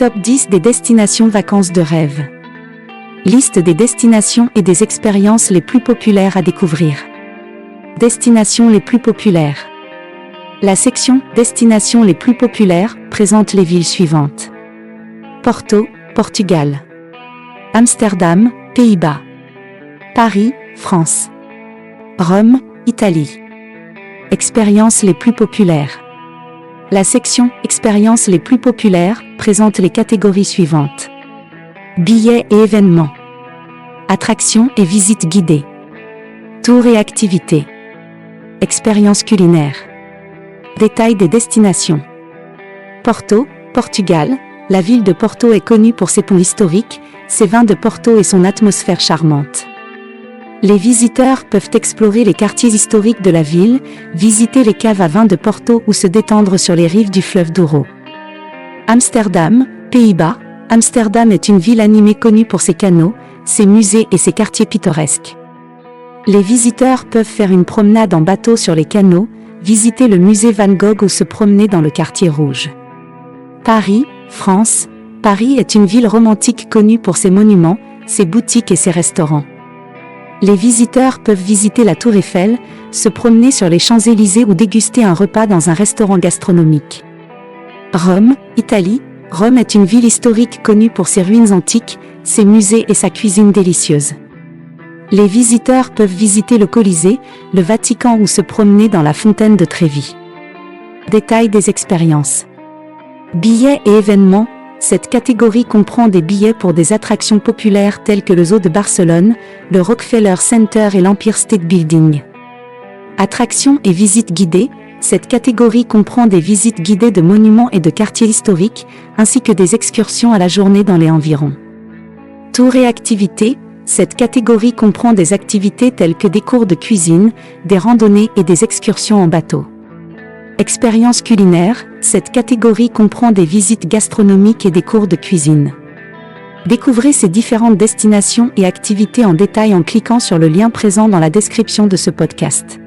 Top 10 des destinations vacances de rêve. Liste des destinations et des expériences les plus populaires à découvrir. Destinations les plus populaires. La section « Destinations les plus populaires » présente les villes suivantes. Porto, Portugal. Amsterdam, Pays-Bas. Paris, France. Rome, Italie. Expériences les plus populaires. La section « Expériences les plus populaires » présente les catégories suivantes. Billets et événements. Attractions et visites guidées. Tours et activités. Expériences culinaires. Détails des destinations. Porto, Portugal. La ville de Porto est connue pour ses ponts historiques, ses vins de Porto et son atmosphère charmante. Les visiteurs peuvent explorer les quartiers historiques de la ville, visiter les caves à vin de Porto ou se détendre sur les rives du fleuve Douro. Amsterdam, Pays-Bas. Amsterdam est une ville animée connue pour ses canaux, ses musées et ses quartiers pittoresques. Les visiteurs peuvent faire une promenade en bateau sur les canaux, visiter le musée Van Gogh ou se promener dans le quartier rouge. Paris, France. Paris est une ville romantique connue pour ses monuments, ses boutiques et ses restaurants. Les visiteurs peuvent visiter la Tour Eiffel, se promener sur les Champs-Élysées ou déguster un repas dans un restaurant gastronomique. Rome, Italie. Rome est une ville historique connue pour ses ruines antiques, ses musées et sa cuisine délicieuse. Les visiteurs peuvent visiter le Colisée, le Vatican ou se promener dans la fontaine de Trévi. Détails des expériences. Billets et événements. Cette catégorie comprend des billets pour des attractions populaires telles que le Zoo de Barcelone, le Rockefeller Center et l'Empire State Building. Attractions et visites guidées. Cette catégorie comprend des visites guidées de monuments et de quartiers historiques, ainsi que des excursions à la journée dans les environs. Tours et activités. Cette catégorie comprend des activités telles que des cours de cuisine, des randonnées et des excursions en bateau. Expériences culinaires. Cette catégorie comprend des visites gastronomiques et des cours de cuisine. Découvrez ces différentes destinations et activités en détail en cliquant sur le lien présent dans la description de ce podcast.